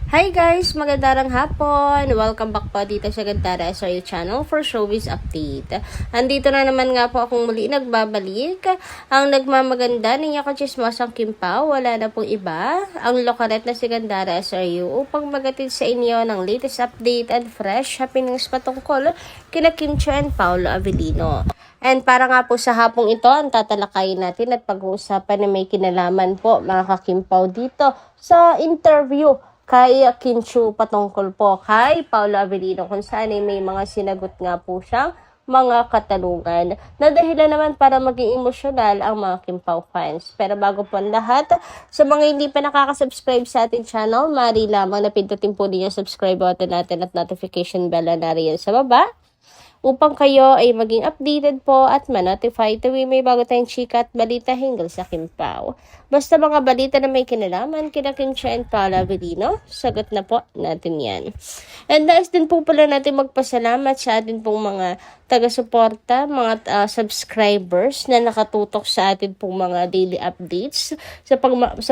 Hi guys! Magandang hapon! Welcome back po dito sa Gandara SRU channel for showbiz update. Andito na naman nga po akong muli nagbabalik. Ang nagmamaganda ninyo ko chismosang Kim Pao, wala na pong iba. Ang lokaret na si Gandara SRU upang magatid sa inyo ng latest update and fresh happenings patungkol kina Kim Chiu and Paolo Avellino. And para nga po sa hapong ito, ang tatalakayin natin at pag-uusapan na may kinalaman po mga ka-Kim Pao dito sa interview kay Kim Chiu patungkol po kay Paolo Avellino kung saan ay may mga sinagot nga po siyang mga katanungan na dahilan naman para maging emosyonal ang mga Kim Pao fans. Pero bago po ang lahat, sa mga hindi pa nakaka-subscribe sa ating channel, maaari lamang na pindutin po ninyo subscribe button natin at notification bell na riyan sa baba upang kayo ay maging updated po at ma-notify tuwing may bago tayong chika at balita hinggil sa Kim Pao. Basta mga balita na may kinalaman kina Kim Chiu and Paolo Avellino, sagot na po natin yan. And nais din po pala natin magpasalamat sa atin pong mga taga-suporta, mga subscribers na nakatutok sa atin pong mga daily updates sa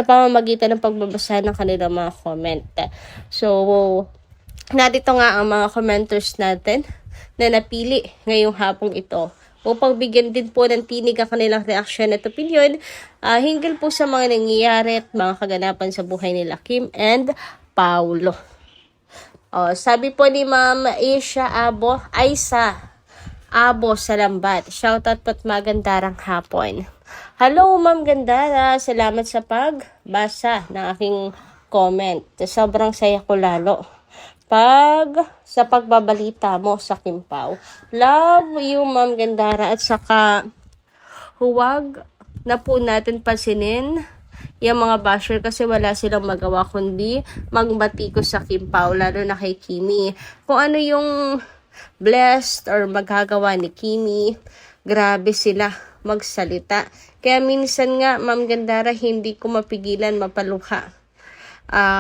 pamamagitan ng pagbabasa ng kanilang mga comment. So, narito nga ang mga commenters natin na napili ngayong hapong ito upang bigyan din po ng tinig ang kanilang reaksyon at opinion hinggil po sa mga nangyayari at mga kaganapan sa buhay nila Kim and Paolo. Sabi po ni Ma'am Aisa Abo sa Lambat, shoutout po't magandarang hapon. Hello Ma'am Gandara, salamat sa pagbasa ng aking comment. Sobrang saya ko lalo sa pagbabalita mo sa Kim Pao. Love you, Ma'am Gandara. At saka, huwag na po natin pansinin yung mga basher kasi wala silang magawa kundi magbati ko sa Kim Pao, lalo na kay Kimi. Kung ano yung blessed or magagawa ni Kimi, grabe sila magsalita. Kaya minsan nga, Ma'am Gandara, hindi ko mapigilan mapaluha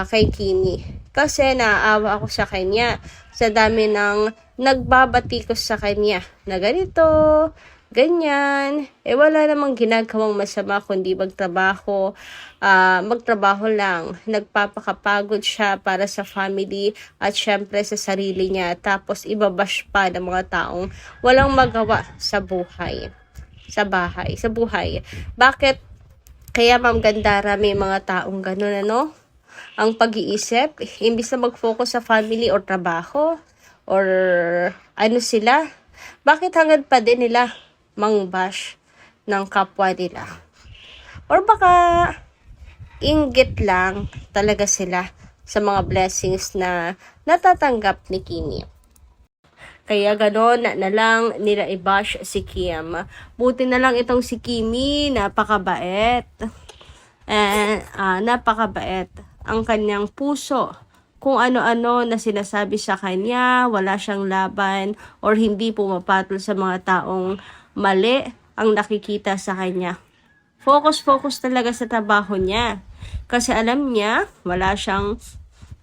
kay Kimi. Kasi naaawa ako sa kanya sa dami ng nagbabatikos sa kanya na ganito, ganyan. Wala namang ginagawang masama kundi magtrabaho lang. Nagpapakapagod siya para sa family at syempre sa sarili niya. Tapos ibabash pa ng mga taong walang magawa sa buhay. Sa buhay. Bakit kaya Ma'am Gandara may mga taong ganun ang pag-iisip, imbis na mag-focus sa family or trabaho, or ano sila, bakit hangad pa din nila mangbash ng kapwa nila? Or baka inggit lang talaga sila sa mga blessings na natatanggap ni Kimi. Kaya gano'n na lang nila i-bash si Kim. Buti na lang itong si Kimi, napakabait. Napakabait ang kanyang puso. Kung ano-ano na sinasabi sa kanya, wala siyang laban or hindi pumapatol sa mga taong mali ang nakikita sa kanya. Focus talaga sa trabaho niya. Kasi alam niya, wala siyang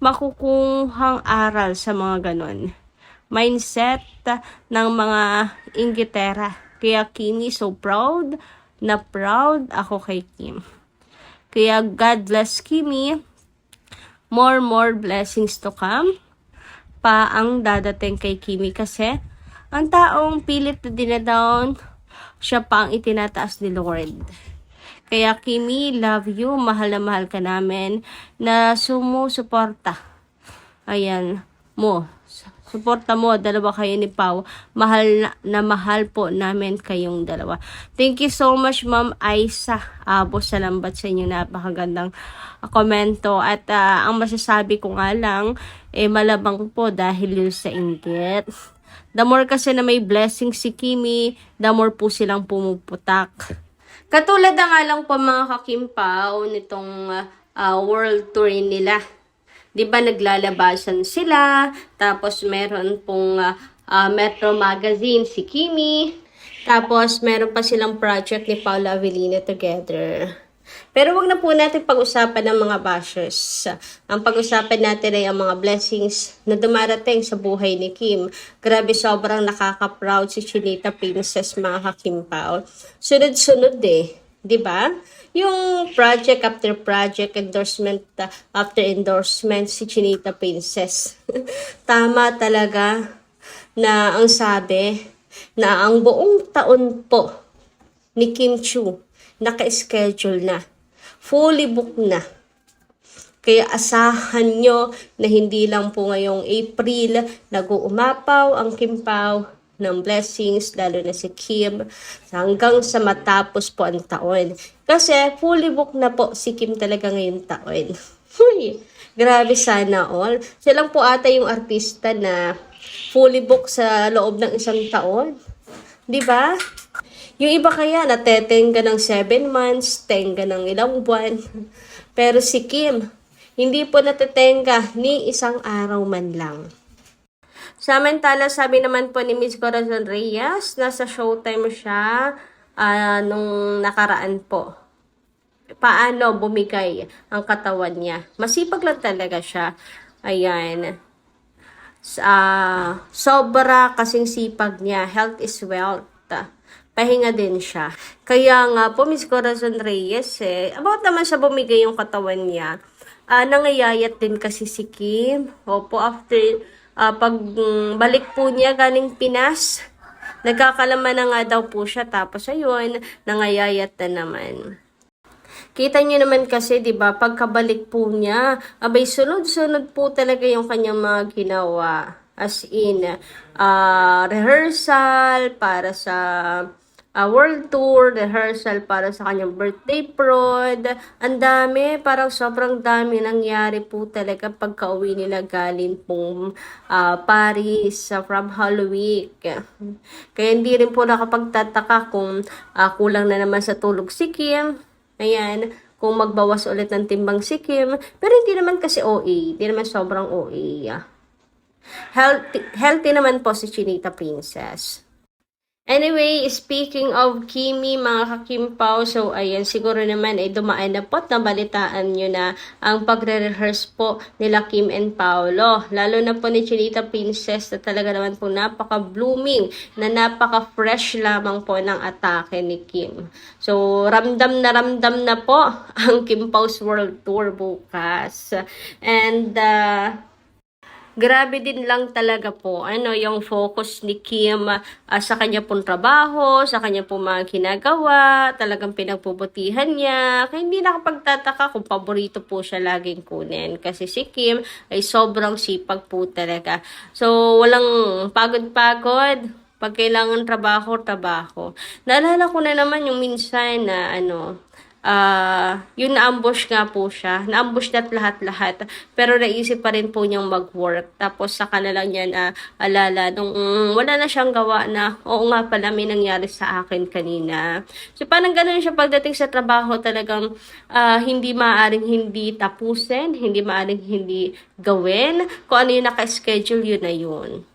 makukuhang aral sa mga ganon. Mindset ng mga inggitera. Kaya Kimi, so proud ako kay Kim. Kaya God bless Kimi. More blessings to come pa ang dadating kay Kimi kasi ang taong pilit na dinadown, siya pa ang itinataas ni Lord. Kaya Kimi, love you, mahal na mahal ka namin na sumusuporta. Ayan mo. Suporta mo, dalawa kayo ni Pao. Mahal na mahal po namin kayong dalawa. Thank you so much, Ma'am Aisa Abo sa Lambat sa inyong napakagandang komento. At ang masasabi ko nga lang, malabang po dahil yun sa inggit. The more kasi na may blessing si Kimi, the more po silang pumuputak. Katulad na nga lang po mga ka-Kim Pao nitong world tour nila. Di ba naglalabasan sila, tapos meron pong Metro Magazine si Kimi, tapos meron pa silang project ni Paolo Avellino together. Pero wag na po natin pag-usapan ng mga bashers. Ang pag-usapan natin ay ang mga blessings na dumarating sa buhay ni Kim. Grabe, sobrang nakaka-proud si Chinita Princess mga ka-Kim Pao. Sunod-sunod 'Di ba? Yung project after project, endorsement after endorsement, si Chinita Princess. Tama talaga na ang sabi na ang buong taon po ni Kim Chu naka-schedule na. Fully booked na. Kaya asahan nyo na hindi lang po ngayong April nag-uumapaw ang Kim Pao ng blessings, lalo na si Kim, hanggang sa matapos po ang taon. Kasi fully booked na po si Kim talaga ngayong taon. Huy, grabe sana all. Silang po ata yung artista na fully booked sa loob ng isang taon. 'Di ba? Yung iba kaya natetenga ng 7 months, tenga ng ilang buwan. Pero si Kim, hindi po natetenga ni isang araw man lang. Samantala, sabi naman po ni Miss Corazon Reyes, nasa Showtime siya nung nakaraan po. Paano bumigay ang katawan niya. Masipag lang talaga siya. Ayan. Sobra kasing sipag niya. Health is wealth. Pahinga din siya. Kaya nga po, Miss Corazon Reyes, about naman siya bumigay yung katawan niya, nangayayat din kasi si Kim. Opo, after pagbalik po niya galing Pinas, nagkakalaman na nga daw po siya. Tapos ayun, nangayayat na naman. Kita niyo naman kasi, 'di ba, pagkabalik po niya, abay sunod-sunod po talaga yung kanyang mga ginawa. As in, rehearsal para sa world tour, rehearsal para sa kanyang birthday prod. Ang dami, parang sobrang dami nangyari po talaga pagka-uwi nila galing pong Paris from Holy Week. Kaya hindi rin po nakapagtataka kung kulang na naman sa tulog si Kim. Ayan, kung magbawas ulit ng timbang si Kim. Pero hindi naman kasi OA. Hindi naman sobrang OA. Healthy naman po si Chinita Princess. Anyway, speaking of Kimi, mga kakimpaw, so ayan, siguro naman ay dumaan na po at nabalitaan nyo na ang pagre-rehearse po nila Kim and Paolo. Lalo na po ni Chinita Princess na talaga naman po napaka-blooming, na napaka-fresh lamang po ng atake ni Kim. So, ramdam na po ang Kim Pao's World Tour bukas. And, grabe din lang talaga po yung focus ni Kim sa kanya pong trabaho, sa kanya pong mga ginagawa, talagang pinagbubutihan niya. Kaya hindi nakapagtataka kung paborito po siya laging kunin. Kasi si Kim ay sobrang sipag po talaga. So, walang pagod-pagod. Pag kailangan trabaho. Naalala ko na naman yung minsan na yung na-ambush nga po siya. Na-ambush na't lahat-lahat. Pero naisip pa rin po niyang mag-work. Tapos saka na lang niya na alala nung wala na siyang gawa na, oo nga pala, may nangyari sa akin kanina. So parang ganun siya pagdating sa trabaho, talagang hindi maaring hindi tapusin, hindi maaring hindi gawin. Kung ano yung naka-schedule, yun na yun.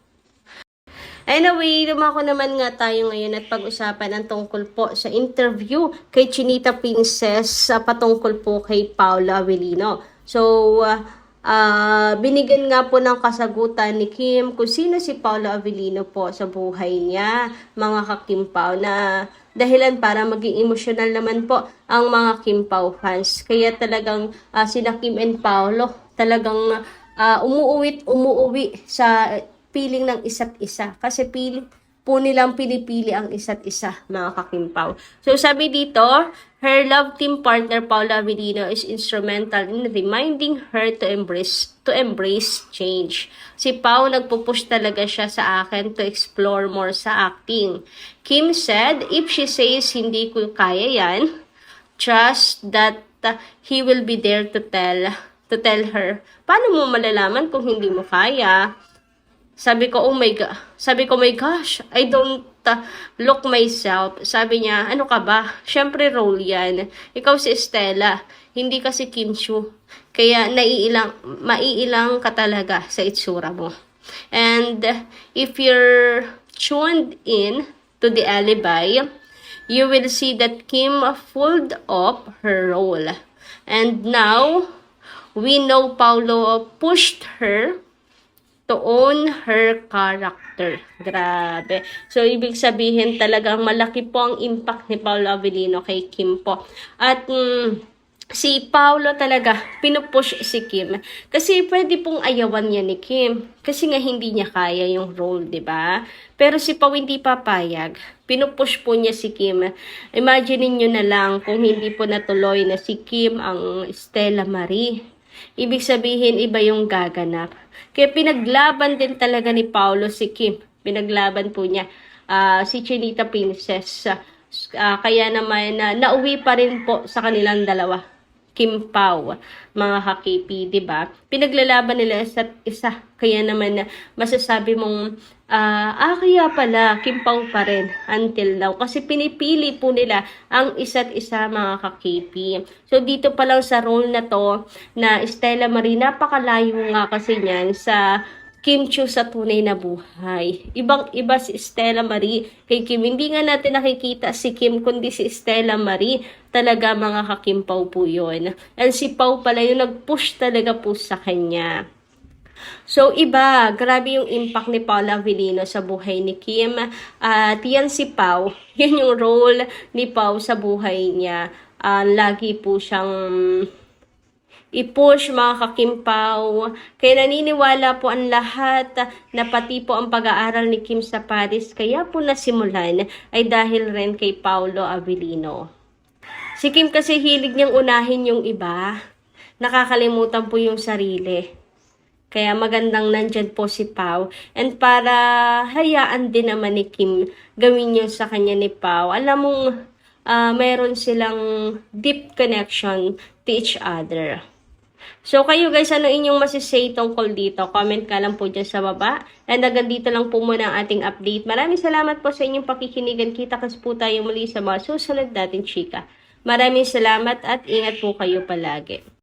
Anyway, lumako naman nga tayo ngayon at pag-usapan ang tungkol po sa interview kay Chinita Princess patungkol po kay Paolo Avellino. So, binigyan nga po ng kasagutan ni Kim kung sino si Paolo Avellino po sa buhay niya, mga kakimpaw, na dahilan para maging emosyonal naman po ang mga Kimpaw fans. Kaya talagang sina Kim and Paolo talagang umuwi sa piling ng isa't isa. Kasi po nilang pinipili ang isa't isa, mga kakimpaw. So, sabi dito, her love team partner, Paolo Avellino, is instrumental in reminding her to embrace change. Si Pao, nagpupush talaga siya sa akin to explore more sa acting. Kim said, if she says hindi ko kaya yan, trust that he will be there to tell her. Paano mo malalaman kung hindi mo kaya? Sabi ko, my gosh, I don't look myself. Sabi niya, ano ka ba? Siyempre role yan. Ikaw si Estella, hindi ka si Kim Chu. Kaya maiilang ka talaga sa itsura mo. And if you're tuned in to the alibi, you will see that Kim pulled off her role. And now, we know Paolo pushed her to own her character. Grabe. So, ibig sabihin talagang malaki po ang impact ni Paolo Avellino kay Kim po. At si Paolo talaga, pinupush si Kim. Kasi pwede pong ayawan niya ni Kim. Kasi nga hindi niya kaya yung role, di ba? Pero si Pao hindi papayag. Pinupush po niya si Kim. Imagine niyo na lang kung hindi po natuloy na si Kim ang Stella Marie. Ibig sabihin, iba yung gaganap. Kaya pinaglaban din talaga ni Paolo si Kim. Pinaglaban po niya si Chinita Princess. Kaya naman nauwi pa rin po sa kanilang dalawa. Kim Pao, mga ka-KP, diba? Pinaglalaban nila isa't isa. Kaya naman masasabi mong, kaya pala, Kim Pao pa rin until now. Kasi pinipili po nila ang isa't isa, mga ka-KP. So, dito pa lang sa role na to, na Stella Marie, napakalayo nga kasi niyan sa Kim Chiu sa tunay na buhay. Ibang-iba si Stella Marie kay Kim. Hindi nga natin nakikita si Kim, kundi si Stella Marie. Talaga mga ka-Kim Pao po yun. And si Pao pala yung nag-push talaga po sa kanya. So, iba. Grabe yung impact ni Paolo Avellino sa buhay ni Kim. At yan si Pao. Yan yung role ni Pao sa buhay niya. Lagi po siyang i-push, mga ka-Kim Pao. Kaya naniniwala po ang lahat na pati po ang pag-aaral ni Kim sa Paris kaya po nasimulan ay dahil rin kay Paolo Avellino. Si Kim kasi hilig niyang unahin yung iba. Nakakalimutan po yung sarili. Kaya magandang nandyan po si Pao. And para hayaan din naman ni Kim gawin niyo sa kanya ni Pao. Alam mong mayroon silang deep connection to each other. So, kayo guys, ano inyong masisay tungkol dito? Comment ka lang po dyan sa baba. And hanggang dito lang po muna ang ating update. Maraming salamat po sa inyong pakikinigan. Kita-kas po tayo muli sa mga susunod natin, chika. Maraming salamat at ingat po kayo palagi.